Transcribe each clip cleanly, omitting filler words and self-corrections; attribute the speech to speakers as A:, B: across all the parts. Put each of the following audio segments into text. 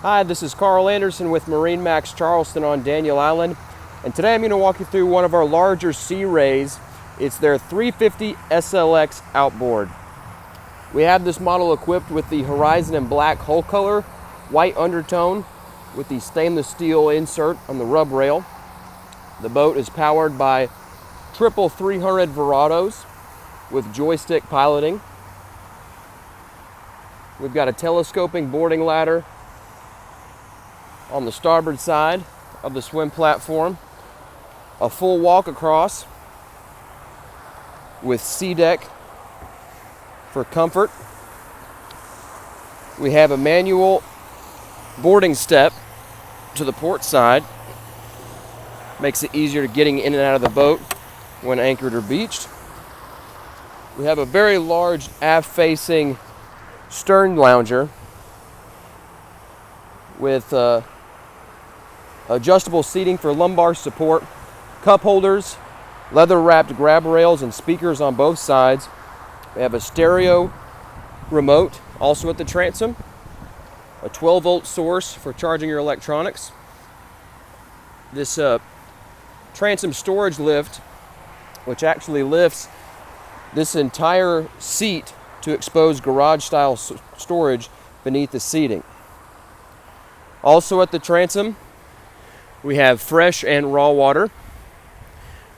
A: Hi, this is Carl Anderson with MarineMax Charleston on Daniel Island, and today I'm going to walk you through one of our larger Sea Rays. It's their 350 SLX outboard. We have this model equipped with the Horizon and black hull color, white undertone with the stainless steel insert on the rub rail. The boat is powered by triple 300 Verados with joystick piloting. We've got a telescoping boarding ladder on the starboard side of the swim platform, a full walk across with sea deck for comfort. We have a manual boarding step to the port side, makes it easier to getting in and out of the boat when anchored or beached. We have a very large aft-facing stern lounger with adjustable seating for lumbar support, cup holders, leather-wrapped grab rails, and speakers on both sides. We have a stereo remote also at the transom, a 12-volt source for charging your electronics. This transom storage lift, which actually lifts this entire seat to expose garage-style storage beneath the seating. Also at the transom, we have fresh and raw water.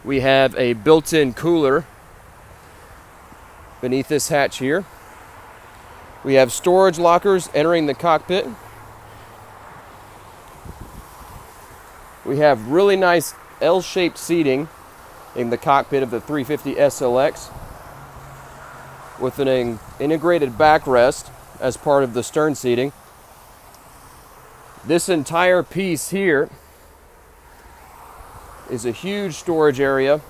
A: We have a built-in cooler beneath this hatch here. We have storage lockers entering the cockpit. We have really nice L-shaped seating in the cockpit of the 350 SLX with an integrated backrest as part of the stern seating. This entire piece here is a huge storage area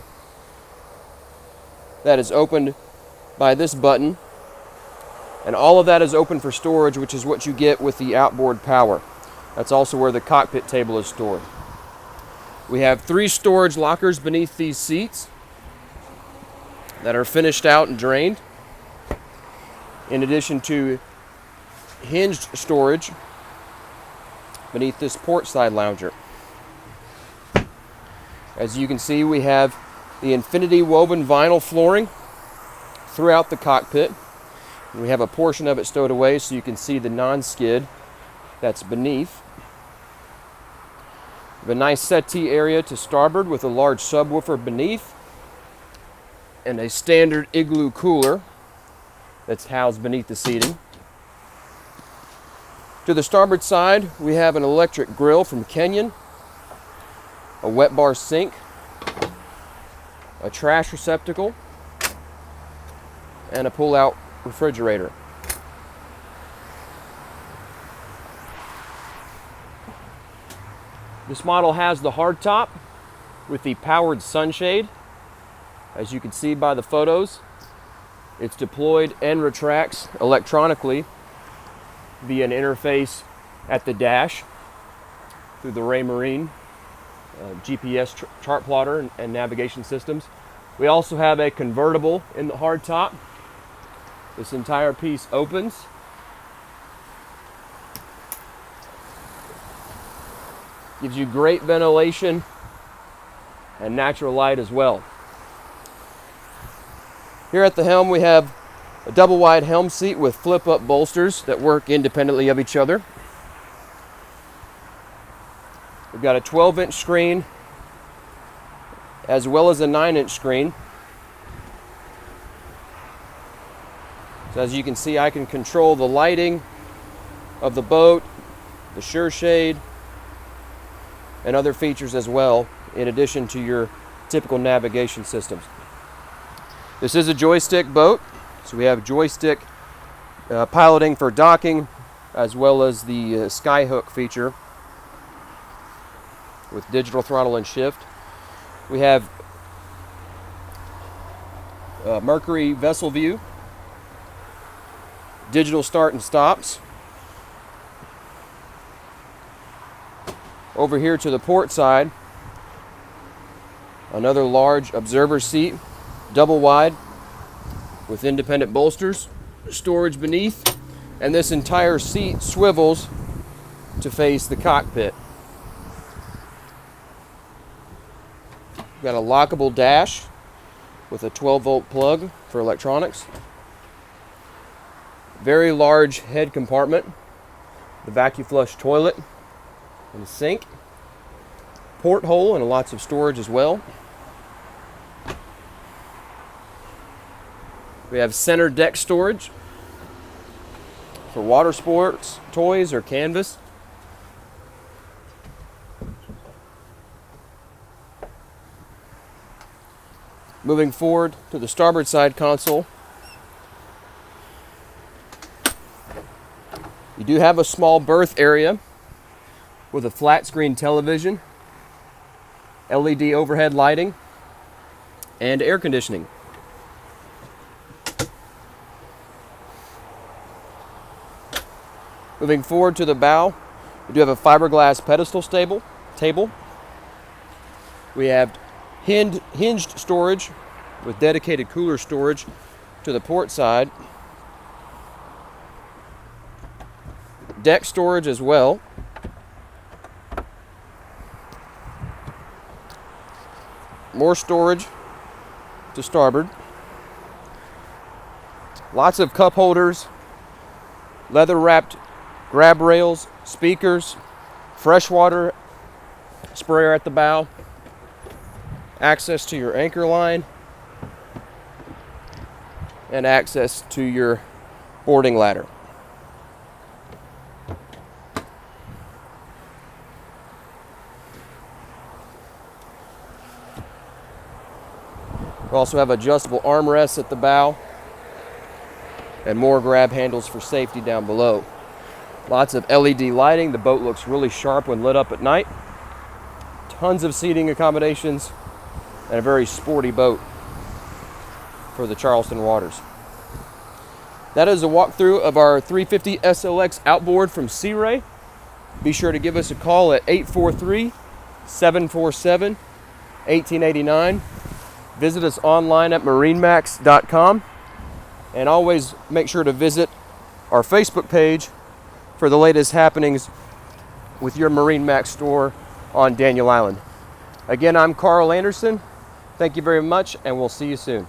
A: that is opened by this button, and all of that is open for storage, which is what you get with the outboard power. That's also where the cockpit table is stored. We have 3 storage lockers beneath these seats that are finished out and drained, in addition to hinged storage beneath this port side lounger. As you can see, we have the infinity woven vinyl flooring throughout the cockpit. We have a portion of it stowed away so you can see the non-skid that's beneath. We have a nice settee area to starboard with a large subwoofer beneath and a standard igloo cooler that's housed beneath the seating. To the starboard side, we have an electric grill from Kenyon, a wet bar sink, a trash receptacle, and a pull-out refrigerator. This model has the hardtop with the powered sunshade. As you can see by the photos, it's deployed and retracts electronically via an interface at the dash through the Raymarine GPS chart plotter and navigation systems. We also have a convertible in the hardtop. This entire piece opens. Gives you great ventilation and natural light as well. Here at the helm, we have a double wide helm seat with flip-up bolsters that work independently of each other. We've got a 12-inch screen as well as a 9-inch screen. So as you can see, I can control the lighting of the boat, the sure shade, and other features as well, in addition to your typical navigation systems. This is a joystick boat, so we have joystick piloting for docking, as well as the skyhook feature with digital throttle and shift. We have Mercury vessel view, digital start and stops. Over here to the port side, another large observer seat, double wide, with independent bolsters, storage beneath, and this entire seat swivels to face the cockpit. We've got a lockable dash with a 12-volt plug for electronics. Very large head compartment, the vacuum flush toilet and a sink, porthole and lots of storage as well. We have center deck storage for water sports, toys, or canvas. Moving forward to the starboard side console, you do have a small berth area with a flat screen television, LED overhead lighting, and air conditioning. Moving forward to the bow, we do have a fiberglass pedestal table. We have hinged storage with dedicated cooler storage to the port side. Deck storage as well. More storage to starboard. Lots of cup holders, leather wrapped grab rails, speakers, freshwater sprayer at the bow, access to your anchor line, and access to your boarding ladder. We also have adjustable armrests at the bow and more grab handles for safety down below. Lots of LED lighting. The boat looks really sharp when lit up at night. Tons of seating accommodations and a very sporty boat for the Charleston waters. That is a walkthrough of our 350 SLX outboard from Sea Ray. Be sure to give us a call at 843-747-1889. Visit us online at MarineMax.com, and always make sure to visit our Facebook page for the latest happenings with your MarineMax store on Daniel Island. Again, I'm Carl Anderson. Thank you very much, and we'll see you soon.